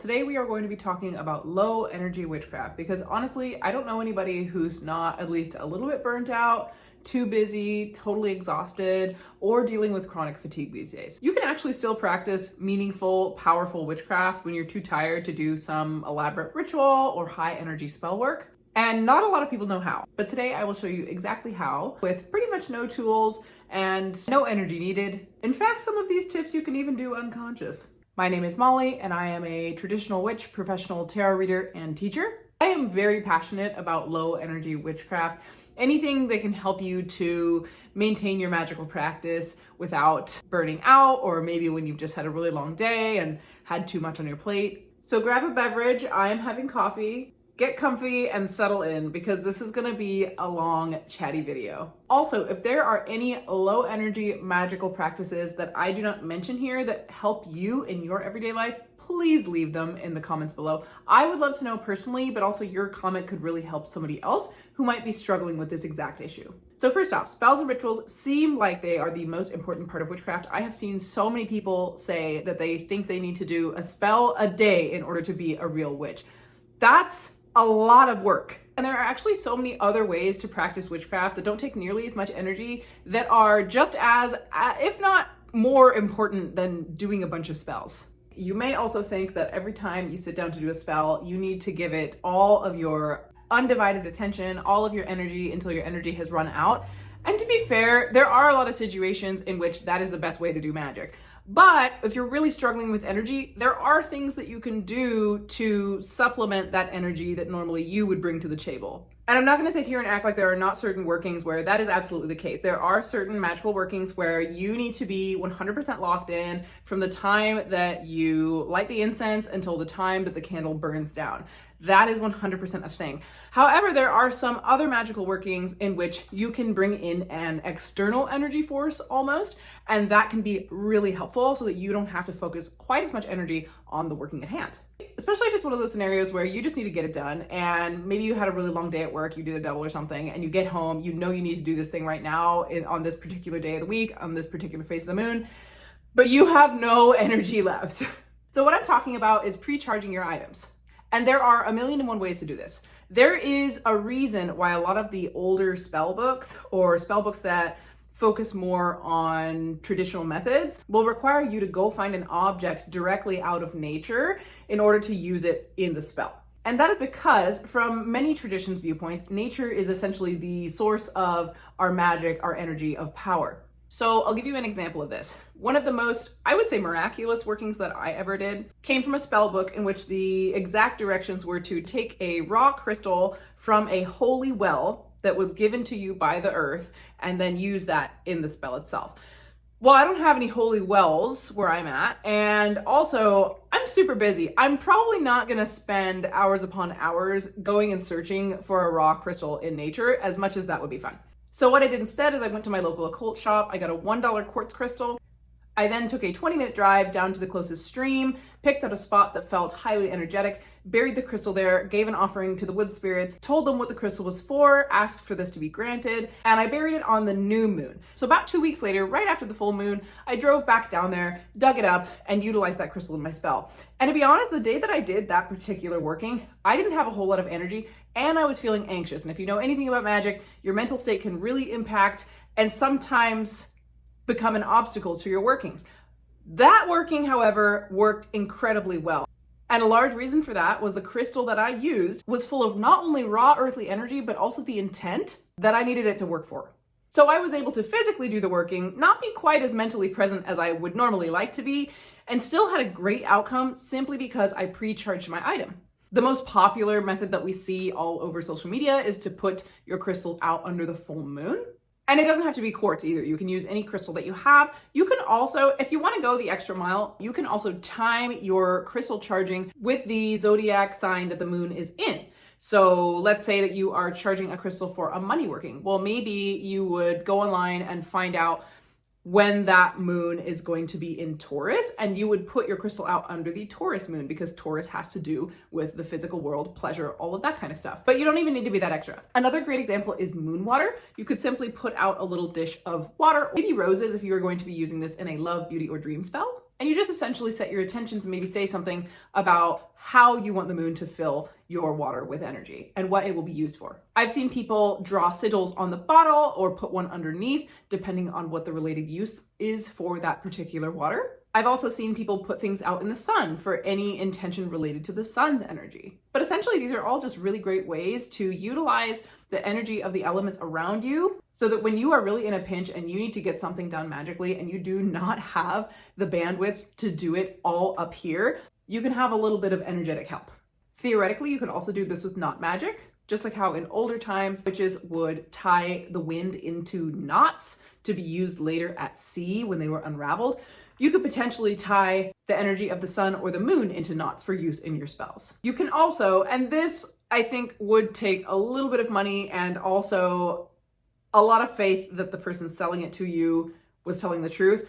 Today we are going to be talking about low energy witchcraft because honestly, I don't know anybody who's not at least a little bit burnt out, too busy, totally exhausted, or dealing with chronic fatigue these days. You can actually still practice meaningful, powerful witchcraft when you're too tired to do some elaborate ritual or high energy spell work. And not a lot of people know how. But today I will show you exactly how, with pretty much no tools and no energy needed. In fact, some of these tips you can even do unconscious. My name is Molly, and I am a traditional witch, professional tarot reader, and teacher. I am very passionate about low energy witchcraft. Anything that can help you to maintain your magical practice without burning out, or maybe when you've just had a really long day and had too much on your plate. So grab a beverage. I am having coffee. Get comfy and settle in because this is gonna be a long, chatty video. Also, if there are any low energy magical practices that I do not mention here that help you in your everyday life, please leave them in the comments below. I would love to know personally, but also your comment could really help somebody else who might be struggling with this exact issue. So first off, spells and rituals seem like they are the most important part of witchcraft. I have seen so many people say that they think they need to do a spell a day in order to be a real witch. That's a lot of work. And there are actually so many other ways to practice witchcraft that don't take nearly as much energy that are just as, if not more important than doing a bunch of spells. You may also think that every time you sit down to do a spell, you need to give it all of your undivided attention, all of your energy until your energy has run out. And to be fair, there are a lot of situations in which that is the best way to do magic. But if you're really struggling with energy, there are things that you can do to supplement that energy that normally you would bring to the table. And I'm not going to sit here and act like there are not certain workings where that is absolutely the case. There are certain magical workings where you need to be 100% locked in from the time that you light the incense until the time that the candle burns down. That is 100% a thing. However, there are some other magical workings in which you can bring in an external energy force almost, and that can be really helpful so that you don't have to focus quite as much energy on the working at hand. Especially if it's one of those scenarios where you just need to get it done, and maybe you had a really long day at work, you did a double or something, and you get home, you know you need to do this thing right now on this particular day of the week, on this particular phase of the moon, but you have no energy left. So what I'm talking about is pre-charging your items. And there are a million and one ways to do this. There is a reason why a lot of the older spell books or spell books that focus more on traditional methods will require you to go find an object directly out of nature in order to use it in the spell. And that is because from many traditions' viewpoints, nature is essentially the source of our magic, our energy of power. So I'll give you an example of this. One of the most, I would say, miraculous workings that I ever did came from a spell book in which the exact directions were to take a raw crystal from a holy well that was given to you by the earth and then use that in the spell itself. Well, I don't have any holy wells where I'm at, and also I'm super busy. I'm probably not gonna spend hours upon hours going and searching for a raw crystal in nature, as much as that would be fun. So what I did instead is I went to my local occult shop, I got a $1 quartz crystal. I then took a 20-minute drive down to the closest stream, picked out a spot that felt highly energetic, buried the crystal there, gave an offering to the wood spirits, told them what the crystal was for, asked for this to be granted, and I buried it on the new moon. So about 2 weeks later, right after the full moon, I drove back down there, dug it up, and utilized that crystal in my spell. And to be honest, the day that I did that particular working, I didn't have a whole lot of energy, and I was feeling anxious. And if you know anything about magic, your mental state can really impact and sometimes become an obstacle to your workings. That working, however, worked incredibly well. And a large reason for that was the crystal that I used was full of not only raw earthly energy, but also the intent that I needed it to work for. So I was able to physically do the working, not be quite as mentally present as I would normally like to be, and still had a great outcome simply because I pre-charged my item. The most popular method that we see all over social media is to put your crystals out under the full moon. And it doesn't have to be quartz either. You can use any crystal that you have. You can also, if you want to go the extra mile, you can also time your crystal charging with the zodiac sign that the moon is in. So let's say that you are charging a crystal for a money working. Well, maybe you would go online and find out when that moon is going to be in Taurus, and you would put your crystal out under the Taurus moon because Taurus has to do with the physical world, pleasure, all of that kind of stuff. But you don't even need to be that extra. Another great example is moon water. You could simply put out a little dish of water, or maybe roses if you are going to be using this in a love, beauty, or dream spell. And you just essentially set your intentions and maybe say something about how you want the moon to fill your water with energy and what it will be used for. I've seen people draw sigils on the bottle or put one underneath, depending on what the related use is for that particular water. I've also seen people put things out in the sun for any intention related to the sun's energy. But essentially, these are all just really great ways to utilize the energy of the elements around you so that when you are really in a pinch and you need to get something done magically and you do not have the bandwidth to do it all up here, you can have a little bit of energetic help. Theoretically, you could also do this with knot magic, just like how in older times, witches would tie the wind into knots to be used later at sea when they were unraveled. You could potentially tie the energy of the sun or the moon into knots for use in your spells. You can also, and this I think would take a little bit of money and also a lot of faith that the person selling it to you was telling the truth,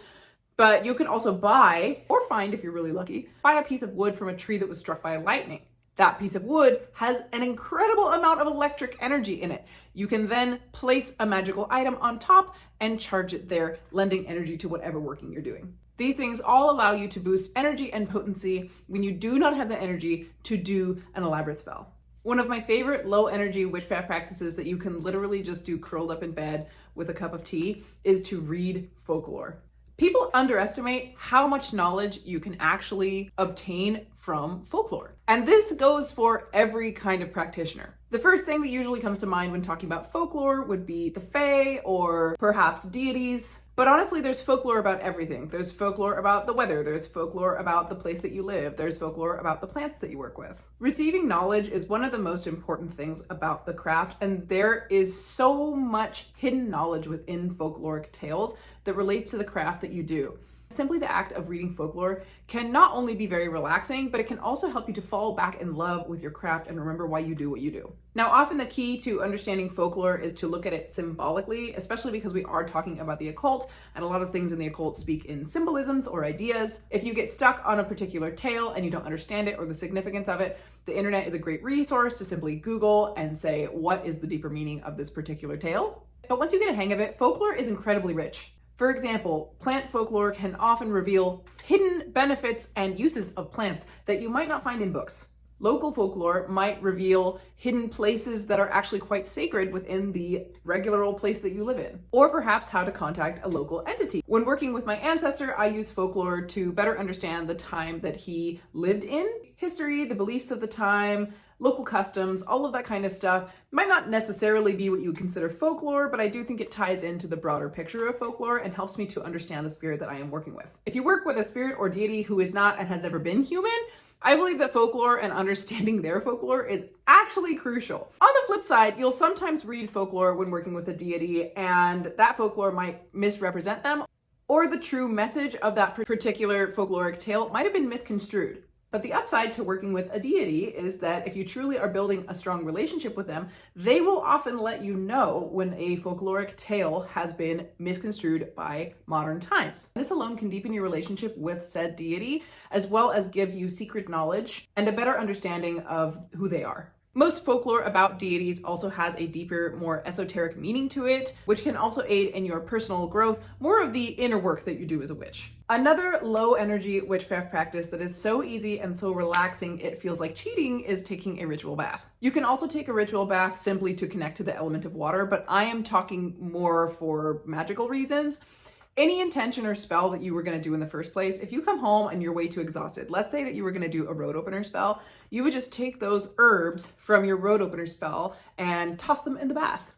but you can also buy, or find if you're really lucky, buy a piece of wood from a tree that was struck by lightning. That piece of wood has an incredible amount of electric energy in it. You can then place a magical item on top and charge it there, lending energy to whatever working you're doing. These things all allow you to boost energy and potency when you do not have the energy to do an elaborate spell. One of my favorite low energy witchcraft practices that you can literally just do curled up in bed with a cup of tea is to read folklore. People underestimate how much knowledge you can actually obtain from folklore. And this goes for every kind of practitioner. The first thing that usually comes to mind when talking about folklore would be the fae or perhaps deities. But honestly, there's folklore about everything. There's folklore about the weather. There's folklore about the place that you live. There's folklore about the plants that you work with. Receiving knowledge is one of the most important things about the craft, and there is so much hidden knowledge within folkloric tales that relates to the craft that you do. Simply the act of reading folklore can not only be very relaxing, but it can also help you to fall back in love with your craft and remember why you do what you do. Now, often the key to understanding folklore is to look at it symbolically, especially because we are talking about the occult, and a lot of things in the occult speak in symbolisms or ideas. If you get stuck on a particular tale and you don't understand it or the significance of it, the internet is a great resource to simply Google and say, what is the deeper meaning of this particular tale? But once you get a hang of it, folklore is incredibly rich. For example, plant folklore can often reveal hidden benefits and uses of plants that you might not find in books. Local folklore might reveal hidden places that are actually quite sacred within the regular old place that you live in, or perhaps how to contact a local entity. When working with my ancestor, I use folklore to better understand the time that he lived in, history, the beliefs of the time, local customs, all of that kind of stuff. Might not necessarily be what you would consider folklore, but I do think it ties into the broader picture of folklore and helps me to understand the spirit that I am working with. If you work with a spirit or deity who is not and has never been human, I believe that folklore and understanding their folklore is actually crucial. On the flip side, you'll sometimes read folklore when working with a deity, and that folklore might misrepresent them, or the true message of that particular folkloric tale might have been misconstrued. But the upside to working with a deity is that if you truly are building a strong relationship with them, they will often let you know when a folkloric tale has been misconstrued by modern times. This alone can deepen your relationship with said deity, as well as give you secret knowledge and a better understanding of who they are. Most folklore about deities also has a deeper, more esoteric meaning to it, which can also aid in your personal growth, more of the inner work that you do as a witch. Another low energy witchcraft practice that is so easy and so relaxing it feels like cheating is taking a ritual bath. You can also take a ritual bath simply to connect to the element of water, but I am talking more for magical reasons. Any intention or spell that you were going to do in the first place, if you come home and you're way too exhausted, let's say that you were going to do a road opener spell, you would just take those herbs from your road opener spell and toss them in the bath.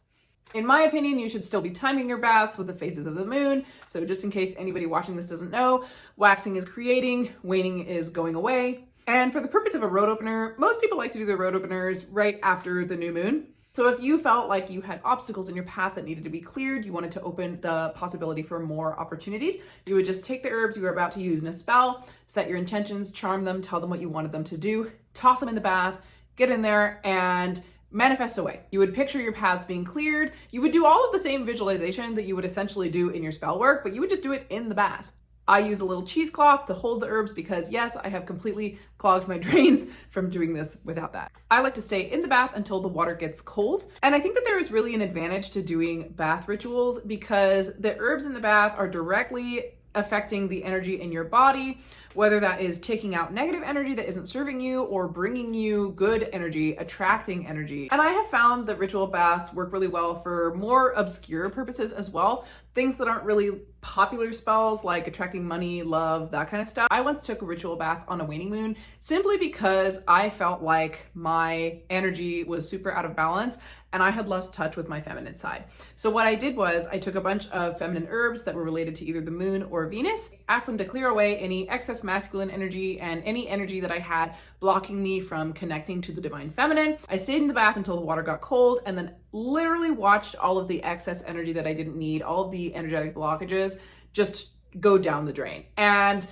In my opinion, you should still be timing your baths with the phases of the moon. So just in case anybody watching this doesn't know, waxing is creating, waning is going away. And for the purpose of a road opener, most people like to do their road openers right after the new moon. So if you felt like you had obstacles in your path that needed to be cleared, you wanted to open the possibility for more opportunities, you would just take the herbs you were about to use in a spell, set your intentions, charm them, tell them what you wanted them to do, toss them in the bath, get in there, and manifest away. You would picture your paths being cleared. You would do all of the same visualization that you would essentially do in your spell work, but you would just do it in the bath. I use a little cheesecloth to hold the herbs because yes, I have completely clogged my drains from doing this without that. I like to stay in the bath until the water gets cold. And I think that there is really an advantage to doing bath rituals because the herbs in the bath are directly affecting the energy in your body, whether that is taking out negative energy that isn't serving you or bringing you good energy, attracting energy. And I have found that ritual baths work really well for more obscure purposes as well. Things that aren't really popular spells like attracting money, love, that kind of stuff. I once took a ritual bath on a waning moon simply because I felt like my energy was super out of balance and I had lost touch with my feminine side. So what I did was I took a bunch of feminine herbs that were related to either the moon or Venus, asked them to clear away any excess masculine energy and any energy that I had blocking me from connecting to the divine feminine. I stayed in the bath until the water got cold and then literally watched all of the excess energy that I didn't need, all of the energetic blockages just go down the drain. And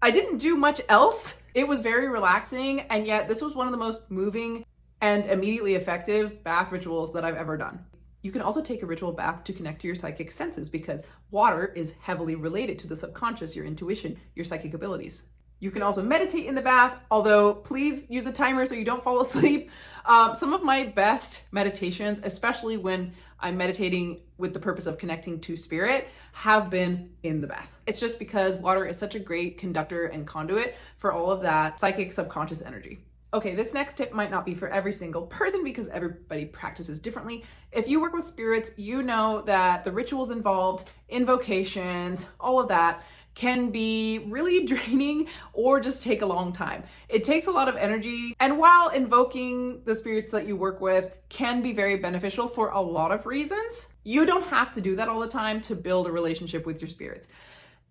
I didn't do much else. It was very relaxing, and yet this was one of the most moving and immediately effective bath rituals that I've ever done. You can also take a ritual bath to connect to your psychic senses because water is heavily related to the subconscious, your intuition, your psychic abilities. You can also meditate in the bath, although please use a timer so you don't fall asleep. Some of my best meditations, especially when I'm meditating with the purpose of connecting to spirit, have been in the bath. It's just because water is such a great conductor and conduit for all of that psychic subconscious energy. Okay, this next tip might not be for every single person because everybody practices differently. If you work with spirits, you know that the rituals involved, invocations, all of that can be really draining or just take a long time. It takes a lot of energy, and while invoking the spirits that you work with can be very beneficial for a lot of reasons, you don't have to do that all the time to build a relationship with your spirits.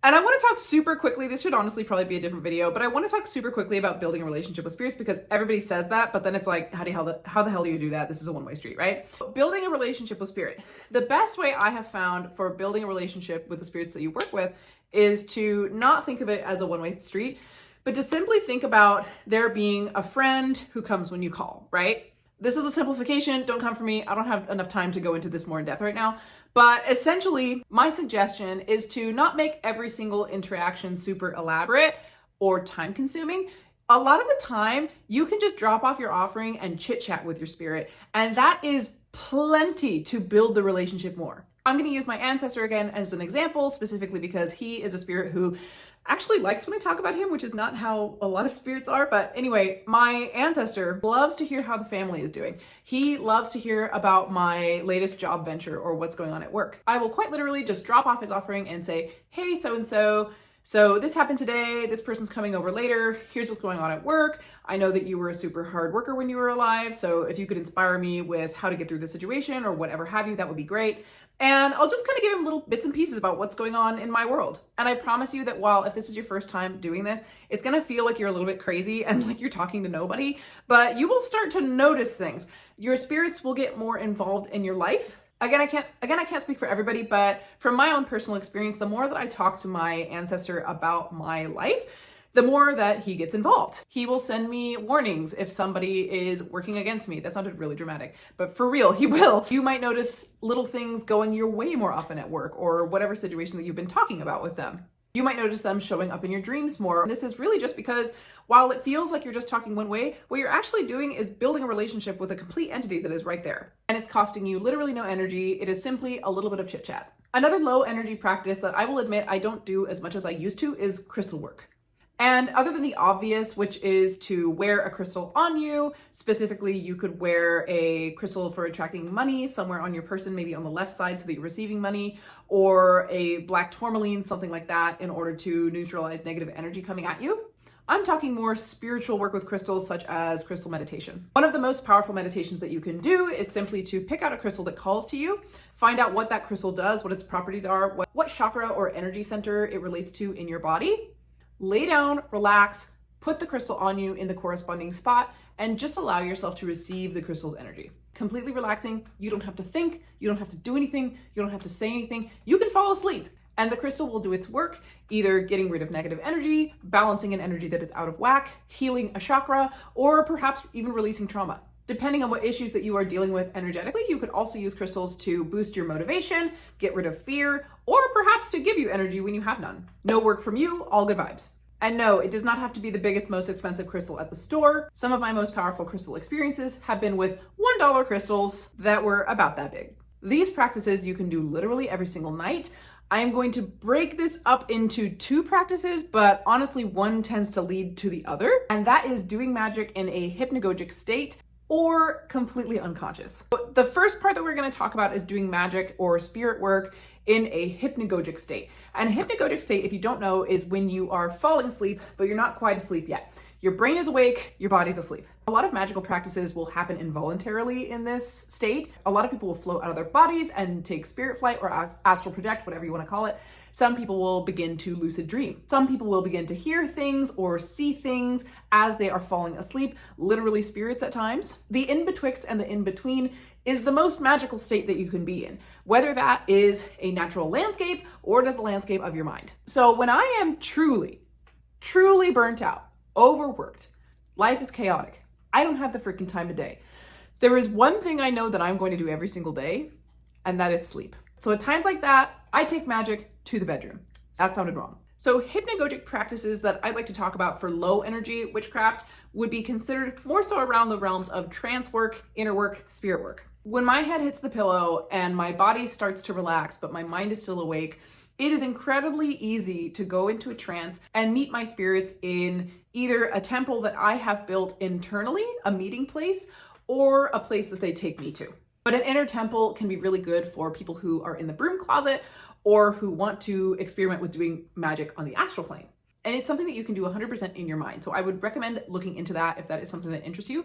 And I want to talk super quickly, this should honestly probably be a different video, but I want to talk super quickly about building a relationship with spirits because everybody says that, but then it's like, how the hell do you do that? This is a one-way street, right? Building a relationship with spirit. The best way I have found for building a relationship with the spirits that you work with is to not think of it as a one-way street, but to simply think about there being a friend who comes when you call, right? This is a simplification. Don't come for me. I don't have enough time to go into this more in depth right now. But essentially, my suggestion is to not make every single interaction super elaborate or time consuming. A lot of the time, you can just drop off your offering and chit chat with your spirit. And that is plenty to build the relationship more. I'm going to use my ancestor again as an example, specifically because he is a spirit who actually likes when I talk about him, which is not how a lot of spirits are. But anyway, my ancestor loves to hear how the family is doing. He loves to hear about my latest job venture or what's going on at work. I will quite literally just drop off his offering and say, hey, so-and-so, so this happened today, this person's coming over later, here's what's going on at work. I know that you were a super hard worker when you were alive, so if you could inspire me with how to get through the situation or whatever have you, that would be great. And I'll just kind of give him little bits and pieces about what's going on in my world. And I promise you that while if this is your first time doing this, it's gonna feel like you're a little bit crazy and like you're talking to nobody, but you will start to notice things. Your spirits will get more involved in your life. Again, I can't speak for everybody, but from my own personal experience, the more that I talk to my ancestor about my life, the more that he gets involved. He will send me warnings if somebody is working against me. That sounded really dramatic, but for real, he will. You might notice little things going your way more often at work or whatever situation that you've been talking about with them. You might notice them showing up in your dreams more. And this is really just because while it feels like you're just talking one way, what you're actually doing is building a relationship with a complete entity that is right there. And it's costing you literally no energy. It is simply a little bit of chit chat. Another low energy practice that I will admit I don't do as much as I used to is crystal work. And other than the obvious, which is to wear a crystal on you, specifically you could wear a crystal for attracting money somewhere on your person, maybe on the left side so that you're receiving money, or a black tourmaline, something like that, in order to neutralize negative energy coming at you. I'm talking more spiritual work with crystals, such as crystal meditation. One of the most powerful meditations that you can do is simply to pick out a crystal that calls to you, find out what that crystal does, what its properties are, what chakra or energy center it relates to in your body. Lay down, relax, put the crystal on you in the corresponding spot, and just allow yourself to receive the crystal's energy. Completely relaxing. You don't have to think, you don't have to do anything, you don't have to say anything. You can fall asleep, and the crystal will do its work, either getting rid of negative energy, balancing an energy that is out of whack, healing a chakra, or perhaps even releasing trauma. Depending on what issues that you are dealing with energetically, you could also use crystals to boost your motivation, get rid of fear, or perhaps to give you energy when you have none. No work from you, all good vibes. And no, it does not have to be the biggest, most expensive crystal at the store. Some of my most powerful crystal experiences have been with $1 crystals that were about that big. These practices you can do literally every single night. I am going to break this up into two practices, but honestly, one tends to lead to the other, and that is doing magic in a hypnagogic state or completely unconscious. But the first part that we're going to talk about is doing magic or spirit work in a hypnagogic state. And a hypnagogic state, if you don't know, is when you are falling asleep, but you're not quite asleep yet. Your brain is awake, your body's asleep. A lot of magical practices will happen involuntarily in this state. A lot of people will float out of their bodies and take spirit flight or astral project, whatever you want to call it. Some people will begin to lucid dream. Some people will begin to hear things or see things as they are falling asleep, literally spirits at times. The in-betwixt and the in-between is the most magical state that you can be in, whether that is a natural landscape or it is the landscape of your mind. So when I am truly burnt out, overworked, life is chaotic, I don't have the freaking time of day, there is one thing I know that I'm going to do every single day, and that is sleep. So at times like that, I take magic to the bedroom. That sounded wrong. So hypnagogic practices that I'd like to talk about for low energy witchcraft would be considered more so around the realms of trance work, inner work, spirit work. When my head hits the pillow and my body starts to relax, but my mind is still awake, it is incredibly easy to go into a trance and meet my spirits in either a temple that I have built internally, a meeting place, or a place that they take me to. But an inner temple can be really good for people who are in the broom closet or who want to experiment with doing magic on the astral plane. And it's something that you can do 100% in your mind. So I would recommend looking into that if that is something that interests you.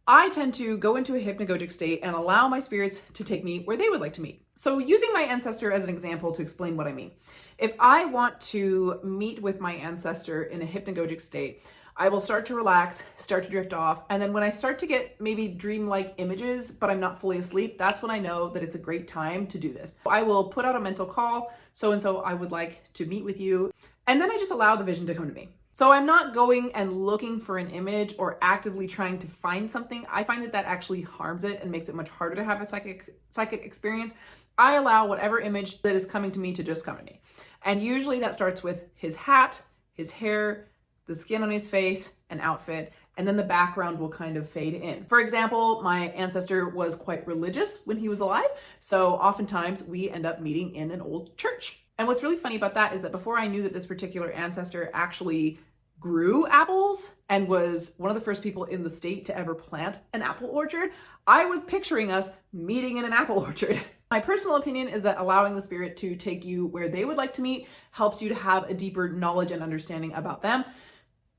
I tend to go into a hypnagogic state and allow my spirits to take me where they would like to meet. So using my ancestor as an example to explain what I mean. If I want to meet with my ancestor in a hypnagogic state, I will start to relax, start to drift off. And then when I start to get maybe dreamlike images, but I'm not fully asleep, that's when I know that it's a great time to do this. I will put out a mental call, so-and-so I would like to meet with you. And then I just allow the vision to come to me. So I'm not going and looking for an image or actively trying to find something. I find that that actually harms it and makes it much harder to have a psychic experience. I allow whatever image that is coming to me to just come to me. And usually that starts with his hat, his hair, the skin on his face, an outfit, and then the background will kind of fade in. For example, my ancestor was quite religious when he was alive, so oftentimes we end up meeting in an old church. And what's really funny about that is that before I knew that this particular ancestor actually grew apples and was one of the first people in the state to ever plant an apple orchard, I was picturing us meeting in an apple orchard. My personal opinion is that allowing the spirit to take you where they would like to meet helps you to have a deeper knowledge and understanding about them.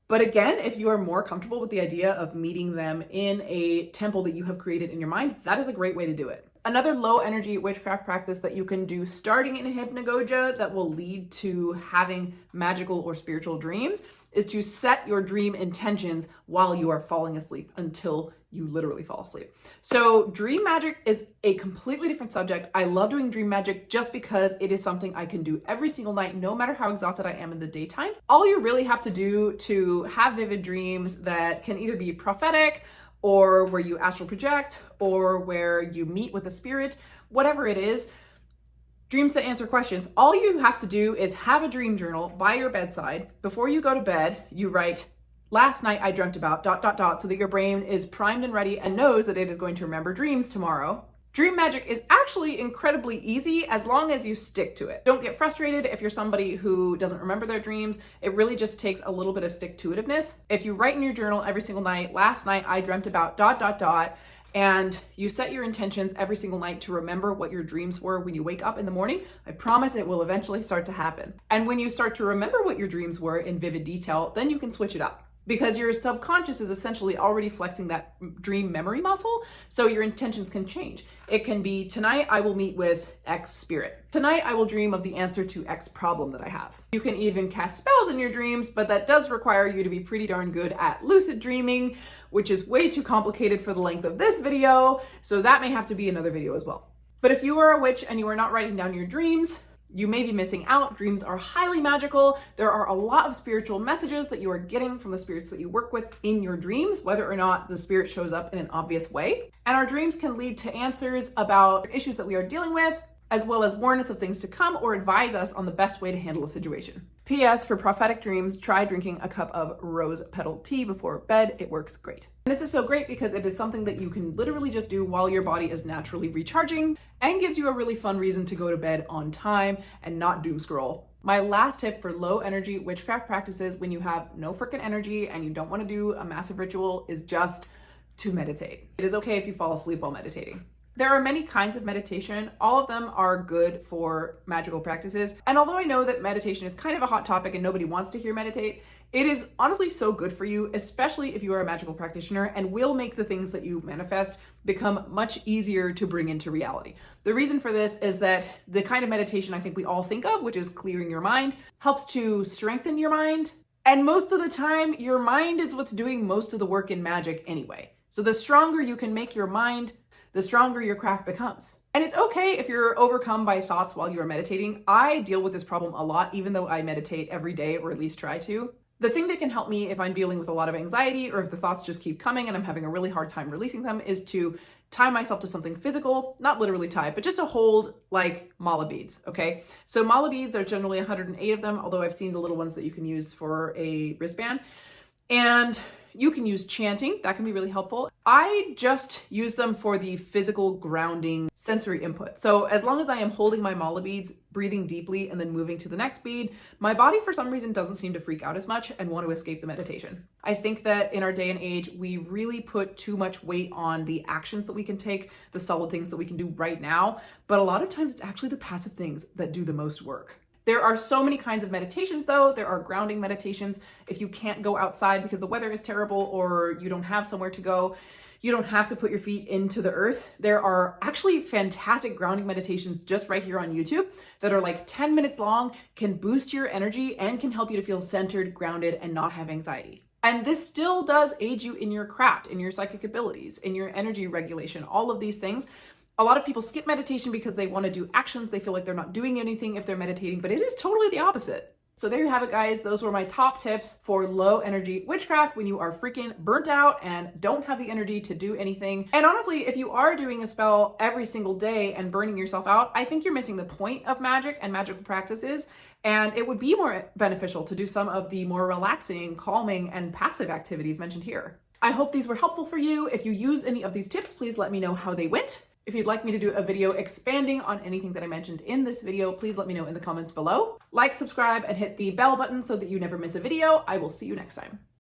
But again, if you are more comfortable with the idea of meeting them in a temple that you have created in your mind, that is a great way to do it. Another low energy witchcraft practice that you can do starting in hypnagogia that will lead to having magical or spiritual dreams is to set your dream intentions while you are falling asleep until you literally fall asleep. So dream magic is a completely different subject. I love doing dream magic just because it is something I can do every single night, no matter how exhausted I am in the daytime. All you really have to do to have vivid dreams that can either be prophetic or where you astral project or where you meet with a spirit, whatever it is, dreams that answer questions, all you have to do is have a dream journal by your bedside. Before you go to bed, you write, last night I dreamt about ... so that your brain is primed and ready and knows that it is going to remember dreams tomorrow. Dream magic is actually incredibly easy as long as you stick to it. Don't get frustrated if you're somebody who doesn't remember their dreams. It really just takes a little bit of stick-to-itiveness. If you write in your journal every single night, last night I dreamt about ... and you set your intentions every single night to remember what your dreams were when you wake up in the morning, I promise it will eventually start to happen. And when you start to remember what your dreams were in vivid detail, then you can switch it up. Because your subconscious is essentially already flexing that dream memory muscle, so your intentions can change. It can be, tonight I will meet with X spirit. Tonight I will dream of the answer to X problem that I have. You can even cast spells in your dreams, but that does require you to be pretty darn good at lucid dreaming, which is way too complicated for the length of this video, so that may have to be another video as well. But if you are a witch and you are not writing down your dreams, you may be missing out. Dreams are highly magical. There are a lot of spiritual messages that you are getting from the spirits that you work with in your dreams, whether or not the spirit shows up in an obvious way. And our dreams can lead to answers about issues that we are dealing with, as well as warn us of things to come or advise us on the best way to handle a situation. P.S. For prophetic dreams, try drinking a cup of rose petal tea before bed. It works great. And this is so great because it is something that you can literally just do while your body is naturally recharging and gives you a really fun reason to go to bed on time and not doom scroll. My last tip for low energy witchcraft practices when you have no freaking energy and you don't want to do a massive ritual is just to meditate. It is okay if you fall asleep while meditating. There are many kinds of meditation. All of them are good for magical practices. And although I know that meditation is kind of a hot topic and nobody wants to hear meditate, it is honestly so good for you, especially if you are a magical practitioner, and will make the things that you manifest become much easier to bring into reality. The reason for this is that the kind of meditation I think we all think of, which is clearing your mind, helps to strengthen your mind. And most of the time, your mind is what's doing most of the work in magic anyway. So the stronger you can make your mind, the stronger your craft becomes. And it's okay if you're overcome by thoughts while you're meditating. I deal with this problem a lot, even though I meditate every day, or at least try to. The thing that can help me if I'm dealing with a lot of anxiety or if the thoughts just keep coming and I'm having a really hard time releasing them is to tie myself to something physical, not literally tie, but just to hold like mala beads, okay? So mala beads are generally 108 of them, although I've seen the little ones that you can use for a wristband. And you can use chanting, that can be really helpful. I just use them for the physical grounding sensory input. So as long as I am holding my mala beads, breathing deeply, and then moving to the next bead, my body for some reason doesn't seem to freak out as much and want to escape the meditation. I think that in our day and age, we really put too much weight on the actions that we can take, the solid things that we can do right now, but a lot of times it's actually the passive things that do the most work. There are so many kinds of meditations though. There are grounding meditations. If you can't go outside because the weather is terrible or you don't have somewhere to go, you don't have to put your feet into the earth. There are actually fantastic grounding meditations just right here on YouTube that are like 10 minutes long, can boost your energy and can help you to feel centered, grounded, and not have anxiety. And this still does aid you in your craft, in your psychic abilities, in your energy regulation, all of these things. A lot of people skip meditation because they want to do actions. They feel like they're not doing anything if they're meditating, but it is totally the opposite. So there you have it, guys. Those were my top tips for low energy witchcraft when you are freaking burnt out and don't have the energy to do anything. And honestly, if you are doing a spell every single day and burning yourself out, I think you're missing the point of magic and magical practices. And it would be more beneficial to do some of the more relaxing, calming, and passive activities mentioned here. I hope these were helpful for you. If you use any of these tips, please let me know how they went. If you'd like me to do a video expanding on anything that I mentioned in this video, please let me know in the comments below. Like, subscribe, and hit the bell button so that you never miss a video. I will see you next time.